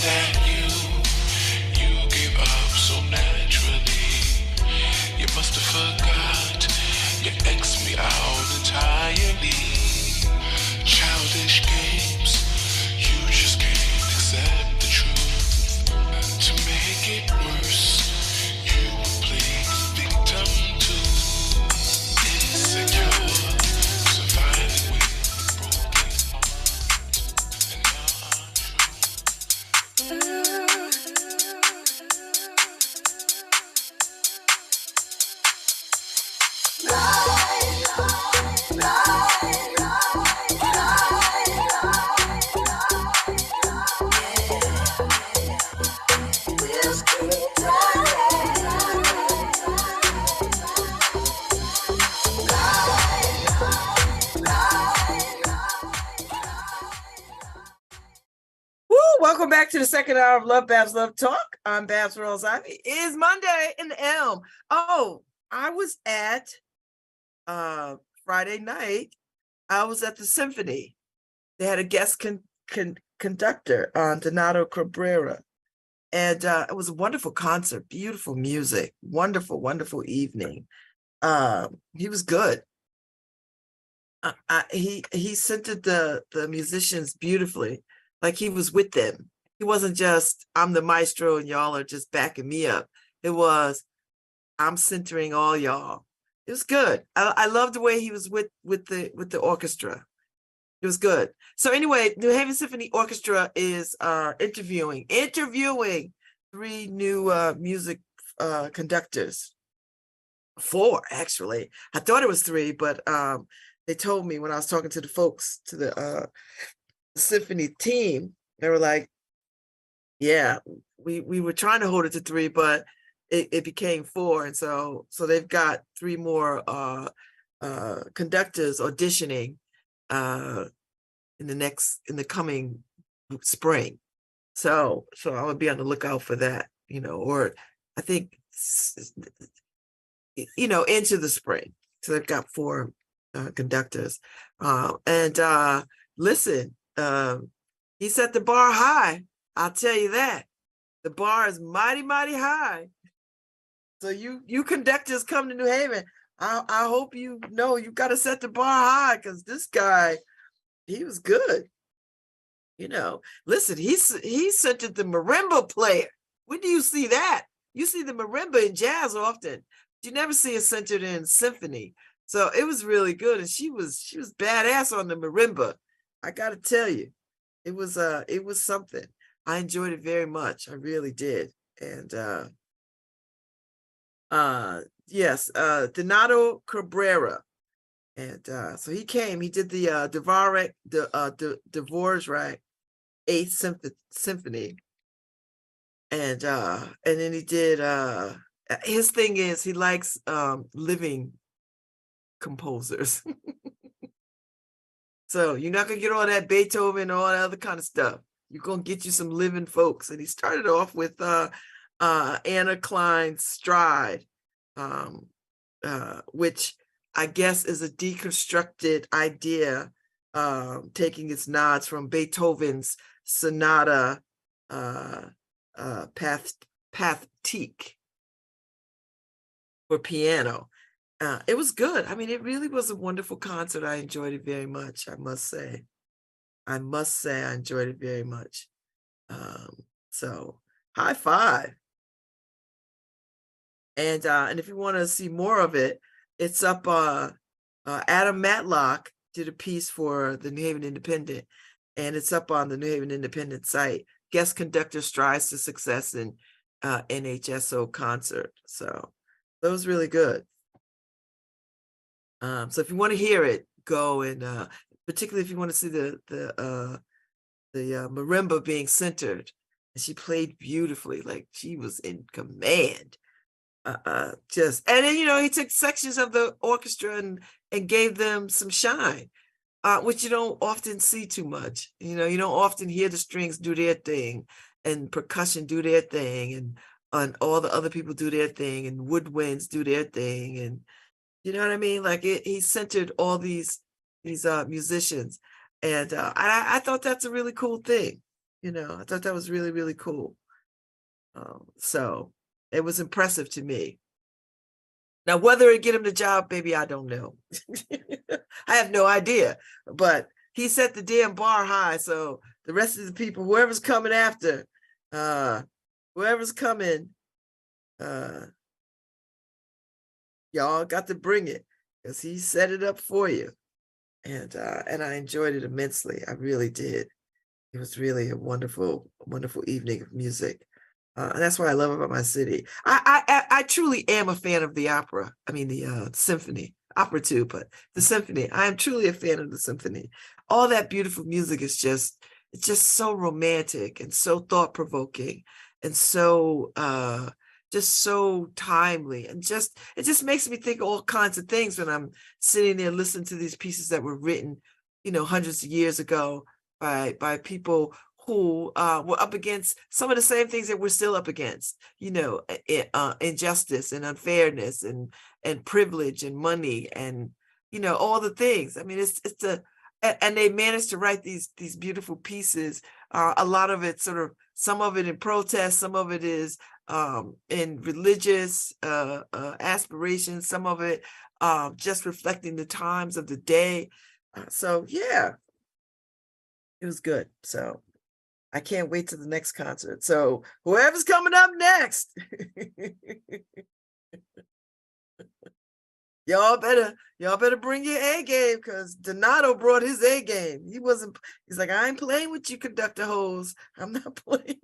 that you give up so naturally. You must have forgot you X me out entirely. Childish games, you just can't accept the truth. To make it worse, you would play the victim too. Insecure, surviving with a broken heart. And now I'm Welcome back to the second hour of LoveBabz, LoveTalk. I'm Babz Rawls-Ivy. It is Monday in the Elm. Oh, I was at Friday night. I was at the symphony. They had a guest conductor, Donato Cabrera, and it was a wonderful concert. Beautiful music. Wonderful, wonderful evening. He was good. He centered the musicians beautifully. Like he was with them. He wasn't just, I'm the maestro and y'all are just backing me up. It was, I'm centering all y'all. It was good. I loved the way he was with the orchestra. It was good. So anyway, New Haven Symphony Orchestra is interviewing 3 new music conductors. 4, actually. I thought it was 3, but they told me when I was talking to the folks, to the symphony team, they were like, yeah, we were trying to hold it to 3, but it became 4, and so they've got 3 more conductors auditioning in the coming spring. So I would be on the lookout for that, or I think into the spring. So they've got 4 conductors, and listen. He set the bar high. I'll tell you that. The bar is mighty, mighty high. So you conductors come to New Haven. I hope you know you got to set the bar high, because this guy, he was good. Listen, he centered the marimba player. When do you see that? You see the marimba in jazz often. You never see it centered in symphony. So it was really good, and she was badass on the marimba. I got to tell you, it was something. I enjoyed it very much. I really did. And yes, Donato Cabrera. And so he came. He did the Dvorak 8th Symphony. And then he did his thing is he likes living composers. So you're not going to get all that Beethoven and all that other kind of stuff. You're going to get you some living folks. And he started off with Anna Klein's Stride, which I guess is a deconstructed idea, taking its nods from Beethoven's Sonata Pathétique for piano. It was good. I mean, it really was a wonderful concert. I enjoyed it very much, I must say. I enjoyed it very much. So high five. And if you want to see more of it, it's up. Adam Matlock did a piece for the New Haven Independent, and it's up on the New Haven Independent site. Guest conductor strives to success in NHSO concert. So that was really good. So if you want to hear it, go, and particularly if you want to see the marimba being centered, and she played beautifully, like she was in command. And then he took sections of the orchestra and gave them some shine, which you don't often see too much. You don't often hear the strings do their thing, and percussion do their thing, and all the other people do their thing, and woodwinds do their thing, and you know what I mean? Like he centered all these musicians, and I thought that's a really cool thing. I thought that was really, really cool. So it was impressive to me. Now, whether it get him the job, maybe I don't know. I have no idea, but he set the damn bar high. So the rest of the people, whoever's coming after, whoever's coming, y'all got to bring it, because he set it up for you. And I enjoyed it immensely. I really did. It was really a wonderful, wonderful evening of music. And that's what I love about my city. I truly am a fan of the opera. I mean, the symphony, opera too, but the symphony. I am truly a fan of the symphony. All that beautiful music is it's just so romantic and so thought-provoking and so just so timely, and it just makes me think all kinds of things when I'm sitting there listening to these pieces that were written, hundreds of years ago by people who were up against some of the same things that we're still up against, injustice and unfairness and privilege and money and, all the things. I mean, and they managed to write these beautiful pieces. A lot of it some of it in protest, some of it is in religious aspirations, some of it just reflecting the times of the day. So yeah, it was good. So I can't wait to the next concert. So whoever's coming up next, y'all better bring your A game, because Donato brought his A game. He's like, I ain't playing with you, conductor hoes. I'm not playing.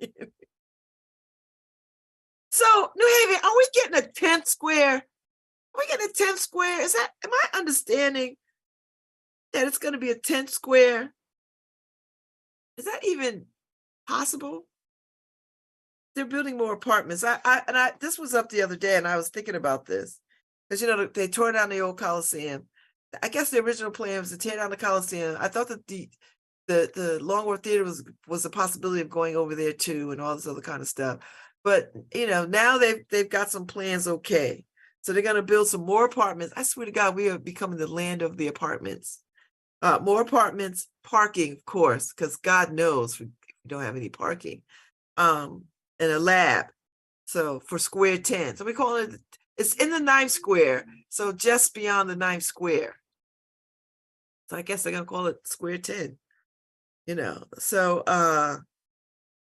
So New Haven, are we getting a 10th square? Are we getting a 10th square? Am I understanding that it's going to be a 10th square? Is that even possible? They're building more apartments. This was up the other day, and I was thinking about this, because they tore down the old Coliseum. I guess the original plan was to tear down the Coliseum. I thought that the Longworth Theater was a possibility of going over there too, and all this other kind of stuff. But now they've got some plans. Okay, so they're going to build some more apartments. I swear to God, we are becoming the land of the apartments. More apartments, parking, of course, because God knows we don't have any parking. And a lab. So for square 10. So we call it's in the 9th square. So just beyond the 9th square. So I guess they're gonna call it square 10.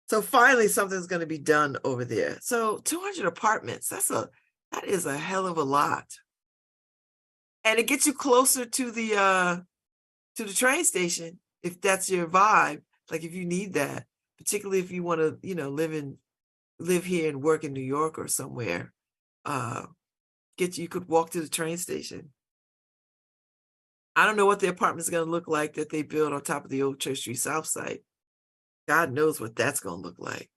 So finally something's gonna be done over there. So 200 apartments, that is a hell of a lot. And it gets you closer to the train station, if that's your vibe. Like if you need that, particularly if you want to, live here and work in New York or somewhere, you could walk to the train station. I don't know what the apartment's going to look like that they built on top of the old Church Street South site. God knows what that's going to look like.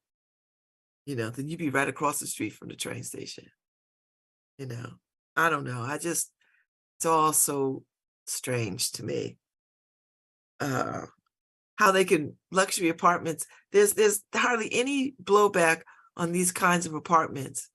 Then you'd be right across the street from the train station. I don't know. It's all so strange to me. How they can luxury apartments. There's hardly any blowback on these kinds of apartments.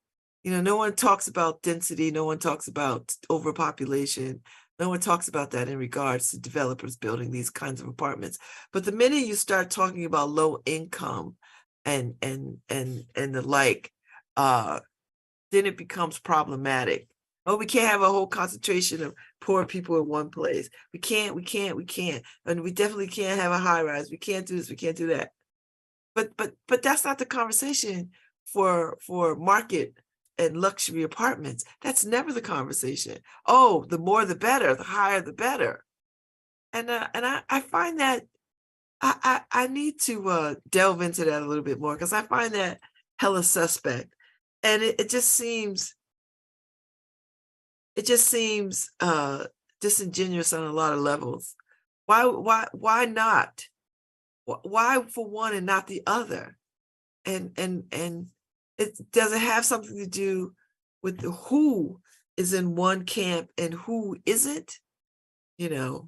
No one talks about density. No one talks about overpopulation. No one talks about that in regards to developers building these kinds of apartments. But the minute you start talking about low income and the like, then it becomes problematic. Oh, we can't have a whole concentration of poor people in one place. We can't. And we definitely can't have a high rise. We can't do this. We can't do that. But that's not the conversation for market and luxury apartments. That's never the conversation. Oh, the more the better, the higher the better. And I find that I need to delve into that a little bit more, because I find that hella suspect. And it just seems disingenuous on a lot of levels. Why not? Why for one and not the other? And it doesn't have something to do with who is in one camp and who isn't, and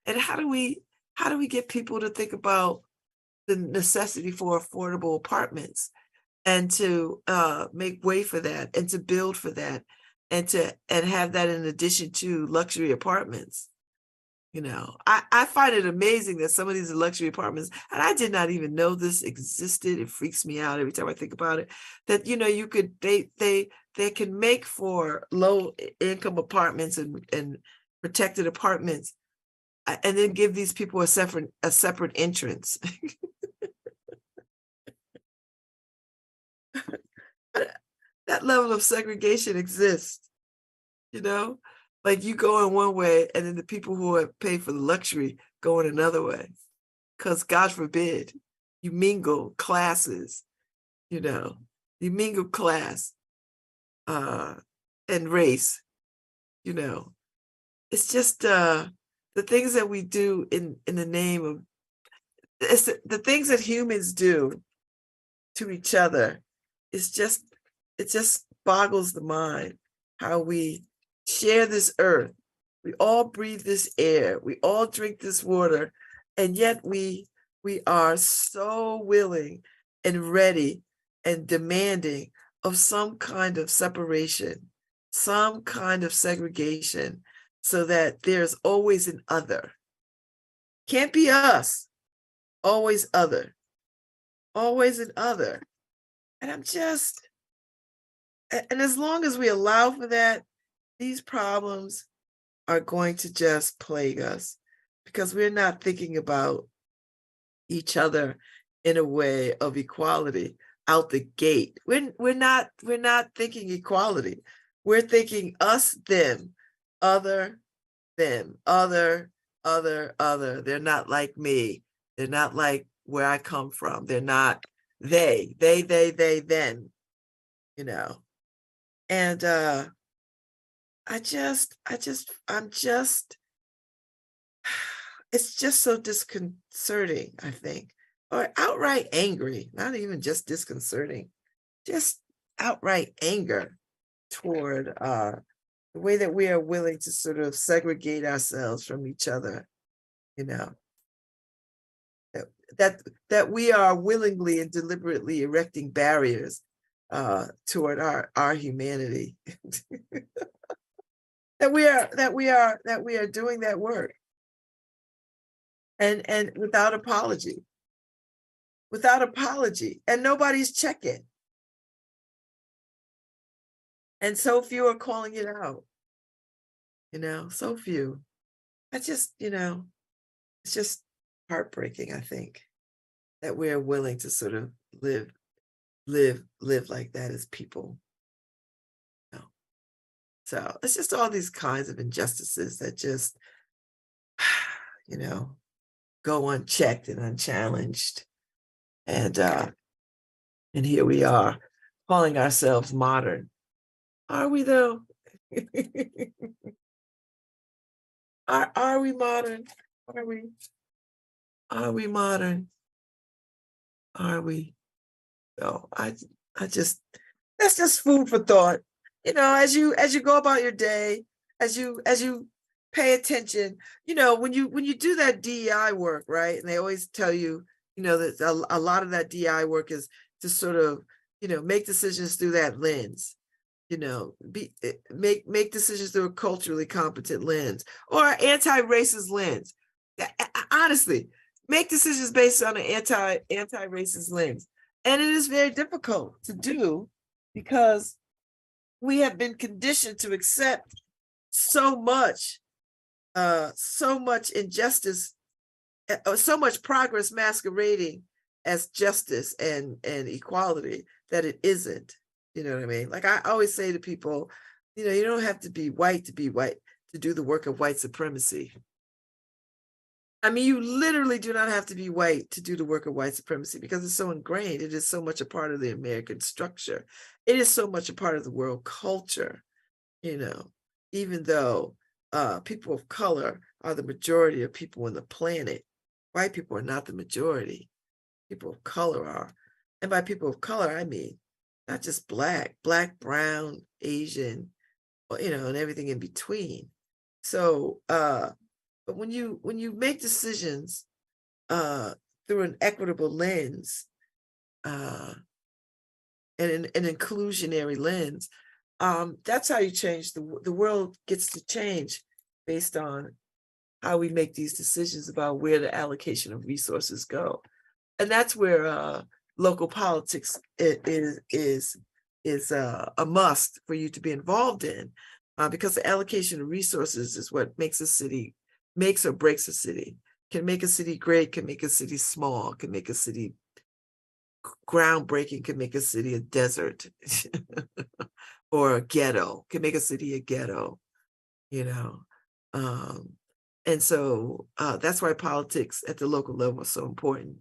how do we get people to think about the necessity for affordable apartments, and to make way for that, and to build for that, and have that in addition to luxury apartments. I find it amazing that some of these luxury apartments, and I did not even know this existed. It freaks me out every time I think about it, that, you could, they can make for low income apartments and protected apartments, and then give these people a separate entrance. That level of segregation exists, like you go in one way and then the people who have paid for the luxury go in another way, because God forbid you mingle classes, you mingle class and race. It's just the things that we do in the name of, it's the things that humans do to each other. It just boggles the mind how we share this earth. We all breathe this air. We all drink this water. And yet we are so willing and ready and demanding of some kind of separation, some kind of segregation, so that there's always an other. Can't be us, always other, always an other. And and as long as we allow for that, these problems are going to just plague us, because we're not thinking about each other in a way of equality out the gate. We're not thinking equality. We're thinking us, them, other, them, other. They're not like me. They're not like where I come from. They're not they, them, And I'm just, it's just so disconcerting, I think, or outright angry, not even just disconcerting, just outright anger toward the way that we are willing to sort of segregate ourselves from each other, that we are willingly and deliberately erecting barriers toward our humanity. that we are doing that work, and without apology, and nobody's checking, and so few are calling it out, so few. It's just heartbreaking, I think, that we're willing to sort of live like that as people. So it's just all these kinds of injustices that just, go unchecked and unchallenged. And here we are calling ourselves modern. Are we though? Are we modern? Are we modern? Are we? No, I just, that's just food for thought. As you go about your day, as you pay attention, when you do that DEI work, right? And they always tell you, that a lot of that DEI work is to sort of, make decisions through that lens, make decisions through a culturally competent lens or an anti-racist lens. Honestly, make decisions based on an anti-racist lens. And it is very difficult to do, because we have been conditioned to accept so much injustice, so much progress masquerading as justice and equality that it isn't. You know what I mean? Like I always say to people, you don't have to be white to do the work of white supremacy. I mean, you literally do not have to be white to do the work of white supremacy, because it's so ingrained. It is so much a part of the American structure. It is so much a part of the world culture, even though people of color are the majority of people on the planet. White people are not the majority. People of color are. And by people of color, I mean, not just black, brown, Asian, and everything in between. So, but when you make decisions through an equitable lens, and an inclusionary lens, that's how you change the world. Gets to change based on how we make these decisions about where the allocation of resources go. And that's where local politics is a must for you to be involved in, because the allocation of resources is what makes or breaks a city. Can make a city great, can make a city small, can make a city groundbreaking, can make a city a desert or a ghetto, can make a city a ghetto, and so that's why politics at the local level is so important,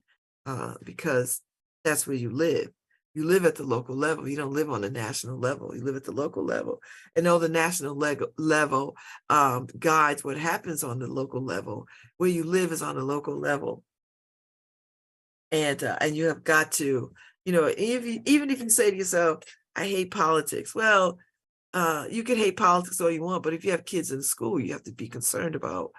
because that's where you live. You live at the local level. You don't live on the national level. You live at the local level. And though the national level guides what happens on the local level, where you live is on the local level. And you have got to, even if you say to yourself, I hate politics. Well, you can hate politics all you want, but if you have kids in school, you have to be concerned about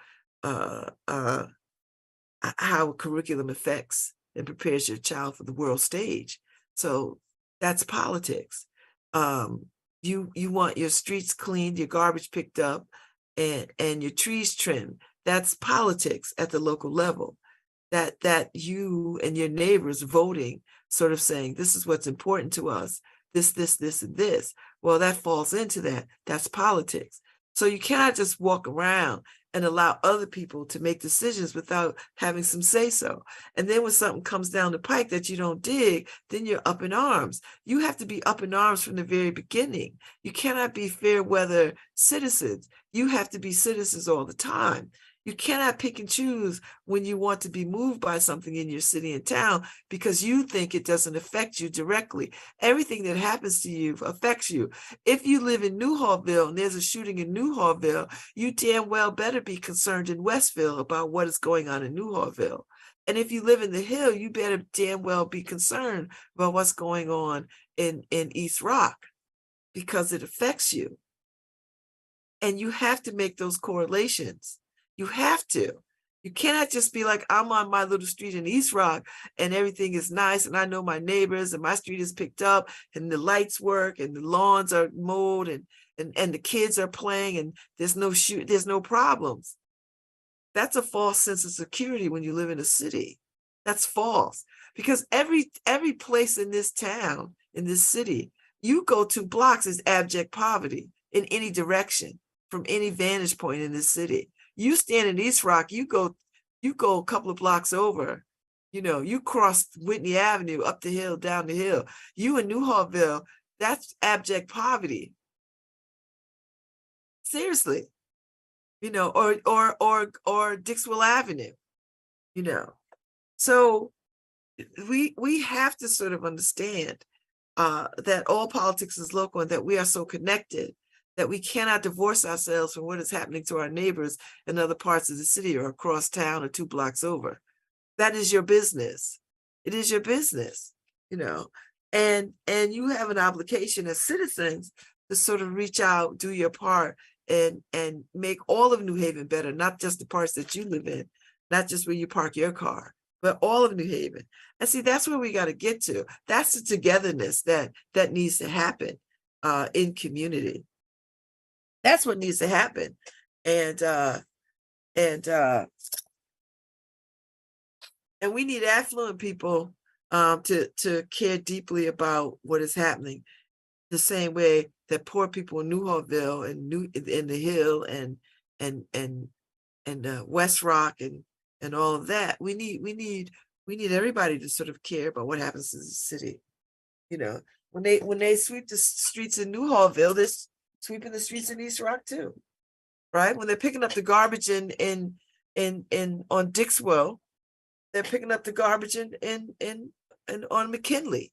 how curriculum affects and prepares your child for the world stage. So that's politics. You want your streets cleaned, your garbage picked up, and your trees trimmed. That's politics at the local level. That you and your neighbors voting, sort of saying, this is what's important to us, this, and this. Well, that falls into that. That's politics. So you cannot just walk around and allow other people to make decisions without having some say-so. And then when something comes down the pike that you don't dig, then you're up in arms. You have to be up in arms from the very beginning. You cannot be fair weather citizens. You have to be citizens all the time. You cannot pick and choose when you want to be moved by something in your city and town because you think it doesn't affect you directly. Everything that happens to you affects you. If you live in Newhallville and there's a shooting in Newhallville, you damn well better be concerned in Westville about what is going on in Newhallville. And if you live in the Hill, you better damn well be concerned about what's going on in East Rock because it affects you. And you have to make those correlations. You have to. You cannot just be like, I'm on my little street in East Rock and everything is nice and I know my neighbors and my street is picked up and the lights work and the lawns are mowed and the kids are playing and there's no problems. That's a false sense of security when you live in a city. That's false because every place in this town, in this city, you go 2 blocks is abject poverty in any direction from any vantage point in this city. You stand in East Rock, you go a couple of blocks over, you cross Whitney Avenue, up the hill, down the hill. You in Newhallville, that's abject poverty. Seriously, or Dixwell Avenue, So we have to sort of understand that all politics is local and that we are so connected that we cannot divorce ourselves from what is happening to our neighbors in other parts of the city or across town or 2 blocks over. That is your business. It is your business, and you have an obligation as citizens to sort of reach out, do your part, and make all of New Haven better, not just the parts that you live in, not just where you park your car, but all of New Haven. And see, that's where we got to get to. That's the togetherness that needs to happen in community. That's what needs to happen. And we need affluent people to care deeply about what is happening, the same way that poor people in Newhallville and in the Hill and West Rock and all of that. We need everybody to sort of care about what happens in the city. When they sweep the streets in Newhallville, this sweeping the streets in East Rock too, right? When they're picking up the garbage on Dixwell, they're picking up the garbage on McKinley.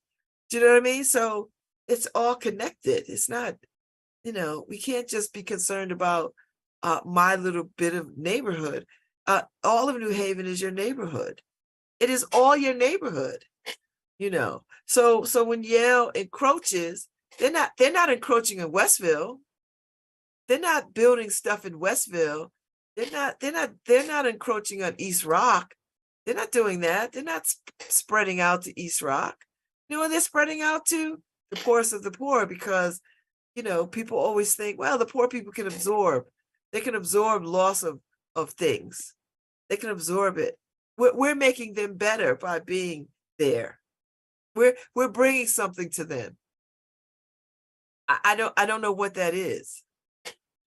Do you know what I mean? So it's all connected. It's not, we can't just be concerned about my little bit of neighborhood. All of New Haven is your neighborhood. It is all your neighborhood. So when Yale encroaches, they're not encroaching in Westville. They're not building stuff in Westville. They're not encroaching on East Rock. They're not doing that. They're not spreading out to East Rock. They're spreading out to the poorest of the poor because, people always think, well, the poor people can absorb. They can absorb loss of of things. They can absorb it. We're making them better by being there. We're bringing something to them. I don't know what that is.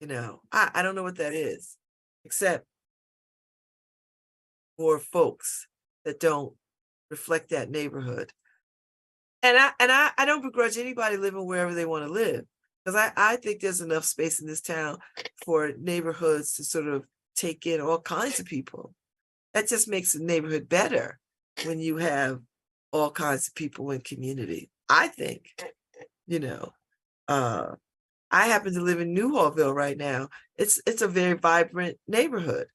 You know, I don't know what that is, except for folks that don't reflect that neighborhood. And I don't begrudge anybody living wherever they want to live, because I think there's enough space in this town for neighborhoods to sort of take in all kinds of people. That just makes the neighborhood better when you have all kinds of people in community. I think, you know, I happen to live in Newhallville right now. It's a very vibrant neighborhood.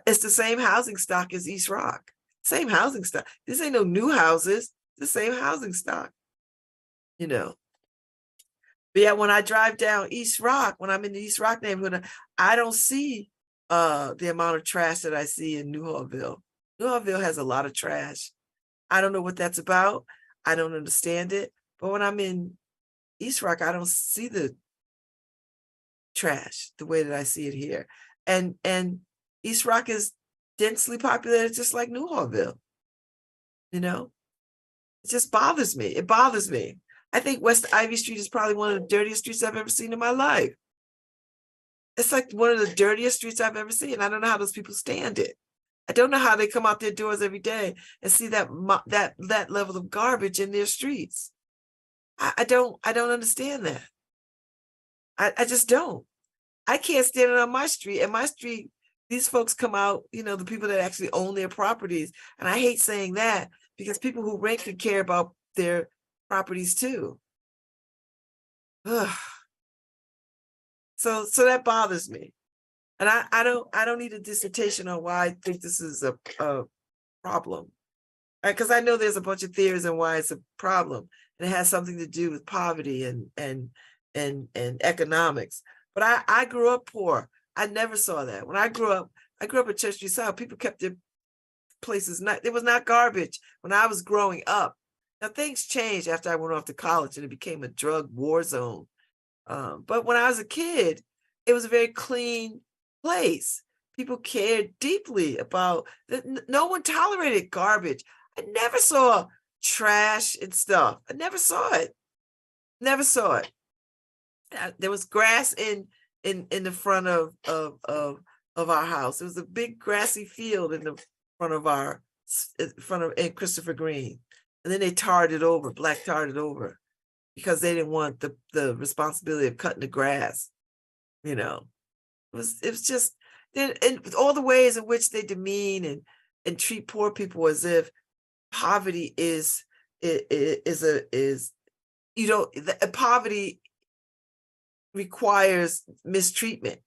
It's the same housing stock as East Rock. Same housing stock. This ain't no new houses. The same housing stock, you know. But yeah, when I drive down East Rock, when I'm in the East Rock neighborhood, I don't see the amount of trash that I see in Newhallville. Newhallville has a lot of trash. I don't know what that's about. I don't understand it. But when I'm in East Rock, I don't see the trash the way that I see it here. And East Rock is densely populated, just like Newhallville. You know, it just bothers me. It bothers me. I think West Ivy Street is probably one of the dirtiest streets I've ever seen in my life. It's like one of the dirtiest streets I've ever seen. I don't know how those people stand it. I don't know how they come out their doors every day and see that level of garbage in their streets. I don't understand that. I just don't. I can't stand it on my street. And my street, these folks come out, you know, the people that actually own their properties. And I hate saying that, because people who rent could care about their properties too. Ugh. So that bothers me. And I don't need a dissertation on why I think this is a problem. Because I know there's a bunch of theories on why it's a problem. And it has something to do with poverty and economics. But I grew up poor. I never saw that. When I grew up at Church Street South, people kept their places there was not garbage when I was growing up. Now things changed after I went off to college and it became a drug war zone. But when I was a kid, it was a very clean place. People cared deeply about that. No one tolerated garbage. I never saw trash and stuff. I never saw it. Never saw it. There was grass in the front of our house. There was a big grassy field in the front of in Christopher Green. And then they tarred it over, black tarred it over, because they didn't want the responsibility of cutting the grass. You know, it was just, and all the ways in which they demean and treat poor people as if poverty poverty requires mistreatment.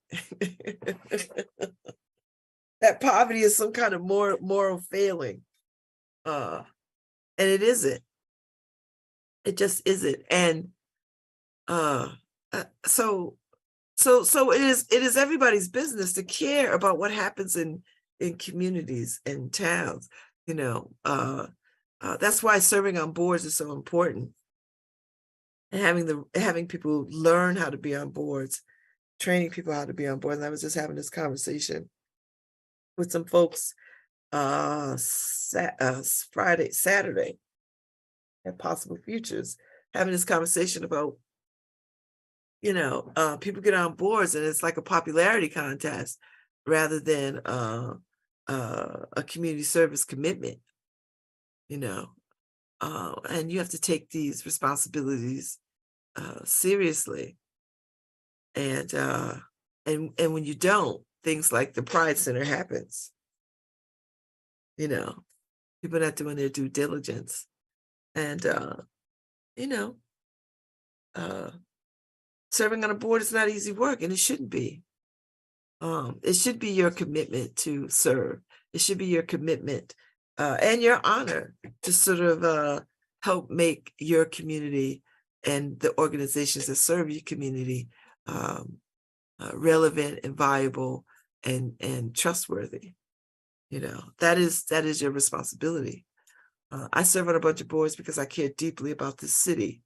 That poverty is some kind of moral failing. And it isn't. It just isn't. And so it is everybody's business to care about what happens in communities and towns. You know, that's why serving on boards is so important. And having people learn how to be on boards, training people how to be on board. And I was just having this conversation with some folks Saturday at Possible Futures, having this conversation about, you know, people get on boards and it's like a popularity contest rather than a community service commitment, you know. And you have to take these responsibilities seriously. And when you don't, things like the Pride Center happens. You know, people not doing their due diligence. And, you know, serving on a board is not easy work, and it shouldn't be. It should be your commitment to serve. It should be your commitment and your honor to sort of help make your community and the organizations that serve your community relevant and viable and trustworthy. You know, that is your responsibility. I serve on a bunch of boards because I care deeply about this city,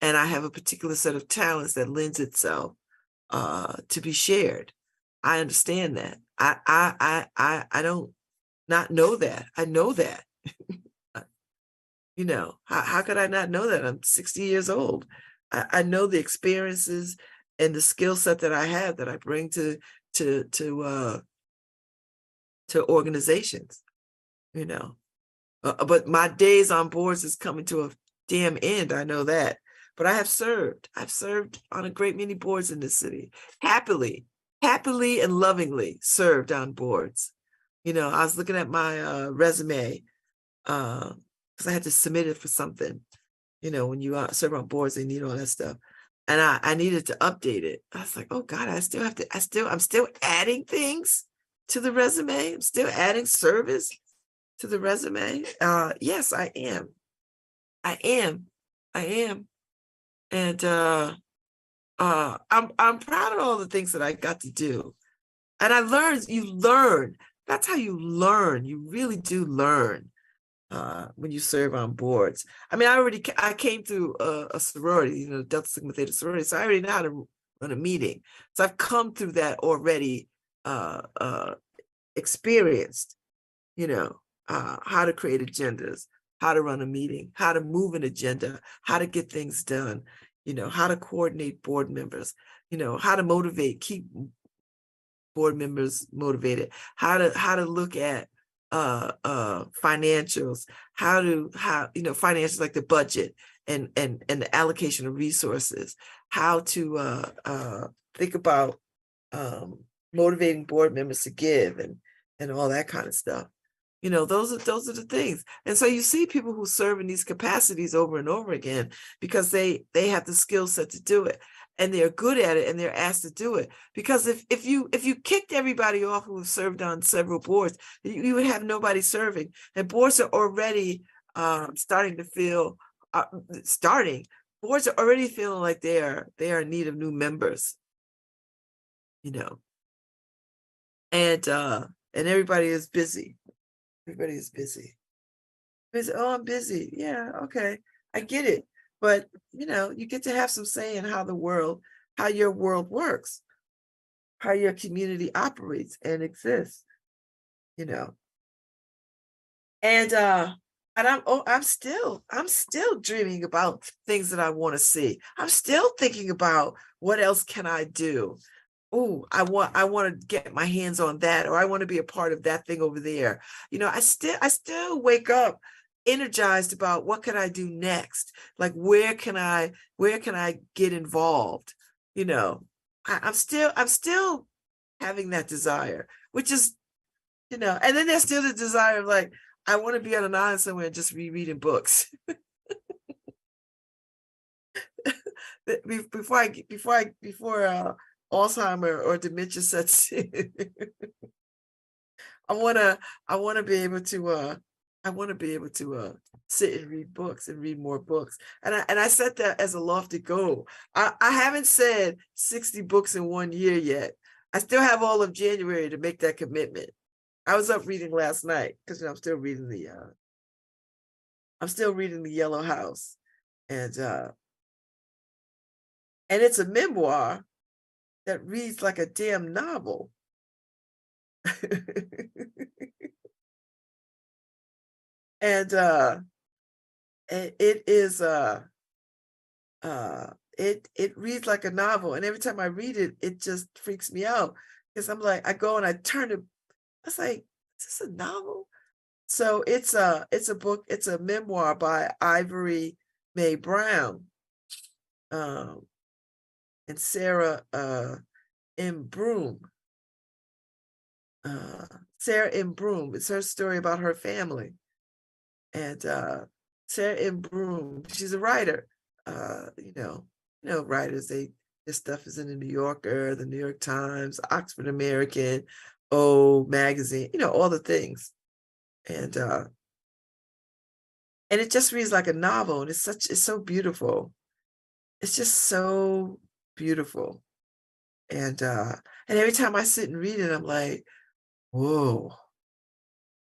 and I have a particular set of talents that lends itself to be shared. I understand that. I don't not know that. I know that. How could I not know that? I'm 60 years old. I know the experiences and the skill set that I have that I bring to organizations, But my days on boards is coming to a damn end. I know that. But I have served. I've served on a great many boards in this city. Happily and lovingly served on boards. I was looking at my resume because I had to submit it for something. When you serve on boards, they need all that stuff. And I needed to update it. I was like, oh God, I'm still adding things to the resume. I'm still adding service to the resume. Yes, I am. And I'm proud of all the things that I got to do. And you learn. That's how you learn. You really do learn when you serve on boards. I mean, I came through a sorority, Delta Sigma Theta sorority, so I already know how to run a meeting. So I've come through that already, experienced, how to create agendas, how to run a meeting, how to move an agenda, how to get things done, how to coordinate board members, how to keep board members motivated, how to look at financials, financials like the budget and the allocation of resources, how to think about motivating board members to give and all that kind of stuff. Those are the things. And so you see people who serve in these capacities over and over again because they have the skill set to do it. And they're good at it and they're asked to do it. Because if you kicked everybody off who have served on several boards, you would have nobody serving. And boards are already starting to feel, boards are already feeling like they are in need of new members, And everybody is busy. Everybody is busy. Oh, I'm busy. Yeah, okay. I get it. But, you get to have some say in how your world works, how your community operates and exists, And I'm still dreaming about things that I want to see. I'm still thinking about what else can I do? Oh, I want to get my hands on that, or I want to be a part of that thing over there. I still wake up energized about what can I do next? Like, where can I get involved? I'm still having that desire, which is, and then there's still the desire of like, I want to be on an island somewhere and just rereading books. before Alzheimer or dementia sets in. I want to be able to sit and read books and read more books. And I set that as a lofty goal. I haven't said 60 books in 1 year yet. I still have all of January to make that commitment. I was up reading last night because I'm still reading the Yellow House, and it's a memoir that reads like a damn novel. And it is it reads like a novel, and every time I read it, it just freaks me out because I'm like, I go and I turn it. I was like, is this a novel? So it's a book. It's a memoir by Ivory Mae Brown, and Sarah M. Broom. Sarah M. Broom. It's her story about her family. And Sarah M. Broom, she's a writer. Writers, their stuff is in the New Yorker, the New York Times, Oxford American, O Magazine, all the things. And it just reads like a novel, and it's so beautiful. It's just so beautiful. And every time I sit and read it, I'm like, whoa,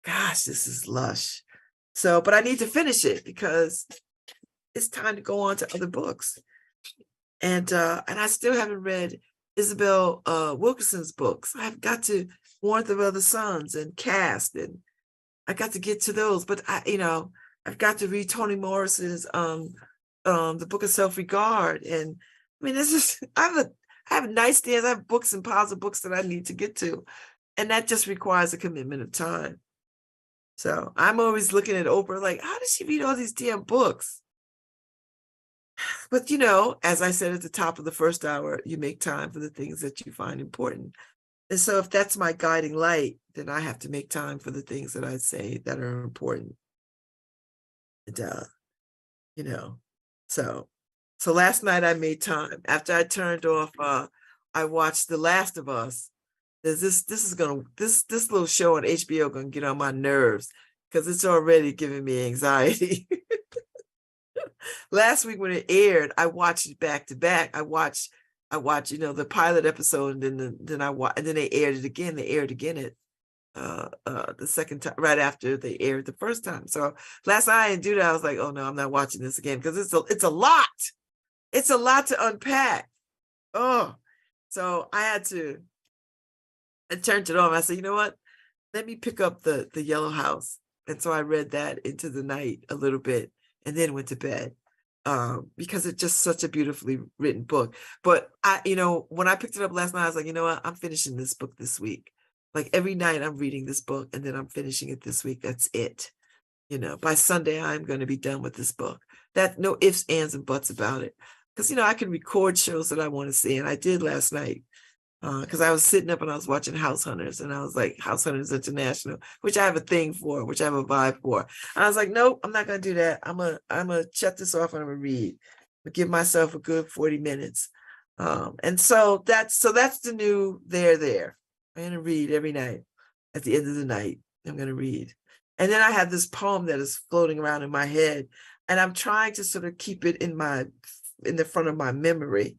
gosh, this is lush. So, but I need to finish it because it's time to go on to other books. And I still haven't read Isabel Wilkerson's books. I've got to Warmth of Other Suns and Cast, and I got to get to those. But I've got to read Toni Morrison's The Book of Self-Regard, and I mean, this is I have nightstands, I have books and piles of books that I need to get to, and that just requires a commitment of time. So I'm always looking at Oprah like, how does she read all these damn books? But as I said at the top of the first hour, you make time for the things that you find important. And so if that's my guiding light, then I have to make time for the things that I say that are important. And, so last night I made time. After I turned off, I watched The Last of Us. This little show on HBO gonna get on my nerves because it's already giving me anxiety. Last week when it aired, I watched it back to back. I watched the pilot episode, and then they aired it again. They aired again at the second time, right after they aired the first time. So last night I didn't do that. I was like, oh no, I'm not watching this again because it's a lot. It's a lot to unpack. Oh, so I turned it on. I said, you know what? Let me pick up the Yellow House. And so I read that into the night a little bit and then went to bed because it's just such a beautifully written book. But when I picked it up last night, I was like, you know what? I'm finishing this book this week. Like every night I'm reading this book and then I'm finishing it this week. That's it. By Sunday, I'm going to be done with this book. That no ifs, ands, and buts about it. Because, I can record shows that I want to see. And I did last night. Because I was sitting up and I was watching House Hunters, and I was like, House Hunters International, which I have a thing for, which I have a vibe for. And I was like, nope, I'm not gonna do that. I'm gonna shut this off and I'm gonna read. Give myself a good 40 minutes. And so that's the new there. I'm gonna read every night. At the end of the night, I'm gonna read. And then I have this poem that is floating around in my head, and I'm trying to sort of keep it in the front of my memory.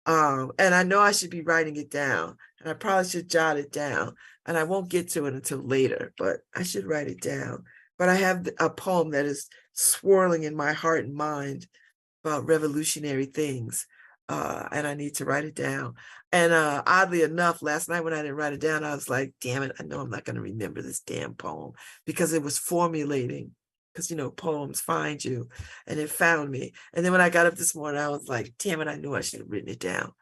And I know I should be writing it down, and I probably should jot it down, and I won't get to it until later, but I should write it down. But I have a poem that is swirling in my heart and mind about revolutionary things, and I need to write it down. And oddly enough, last night when I didn't write it down, I was like, damn it, I know I'm not going to remember this damn poem, because it was formulating. Because, poems find you, and it found me. And then when I got up this morning, I was like, damn it, I knew I should have written it down.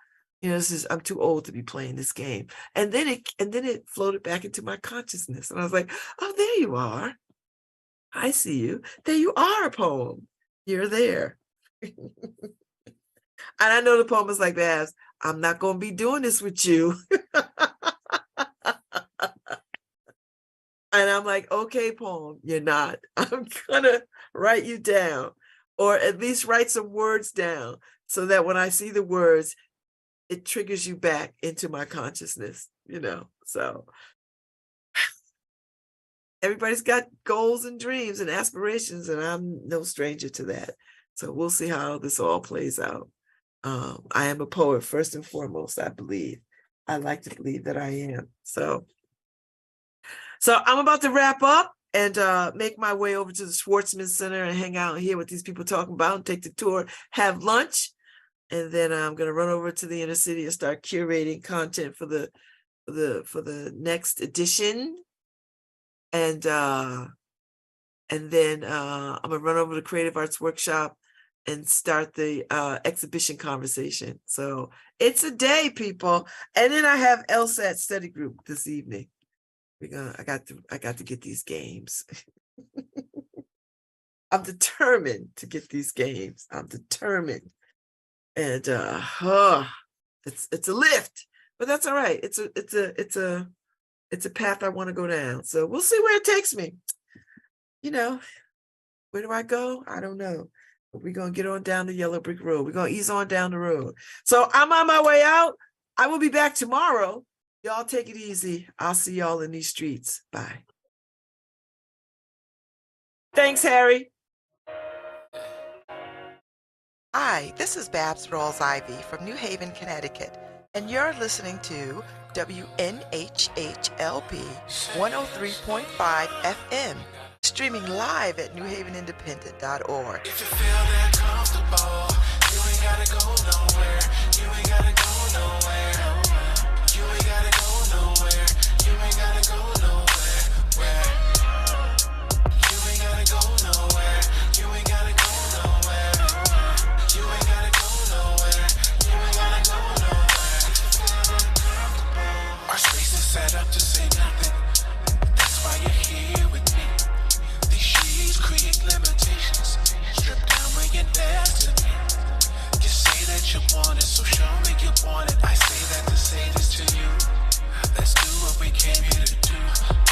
I'm too old to be playing this game. And then it floated back into my consciousness. And I was like, oh, there you are. I see you. There you are, a poem. You're there. And I know the poem is like, Babz, I'm not going to be doing this with you. And I'm like, okay, poem, you're not. I'm going to write you down, or at least write some words down so that when I see the words, it triggers you back into my consciousness, So everybody's got goals and dreams and aspirations, and I'm no stranger to that. So we'll see how this all plays out. I am a poet first and foremost, I believe. I like to believe that I am. So I'm about to wrap up and make my way over to the Schwartzman Center and hang out and hear what these people talking about, and take the tour, have lunch, and then I'm going to run over to the inner city and start curating content for the next edition. And then I'm gonna run over to Creative Arts Workshop and start the exhibition conversation. So it's a day, people. And then I have LSAT study group this evening. I got to get these games. I'm determined to get these games. I'm determined. And it's a lift, but that's all right. It's a path I want to go down. So we'll see where it takes me. Where do I go? I don't know. But we're gonna get on down the yellow brick road. We're gonna ease on down the road. So I'm on my way out. I will be back tomorrow. Y'all take it easy. I'll see y'all in these streets. Bye. Thanks, Harry. Hi, this is Babz Rawls-Ivy from New Haven, Connecticut, and you're listening to WNHHLP 103.5 FM, streaming live at newhavenindependent.org. If you feel that comfortable, you ain't gotta go nowhere. You ain't gotta go nowhere. You ain't gotta go nowhere. You ain't gotta set up to say nothing. That's why you're here with me. These sheets create limitations. Strip down when you're next to me. You say that you want it, so show me you want it. I say that to say this to you. Let's do what we came here to do.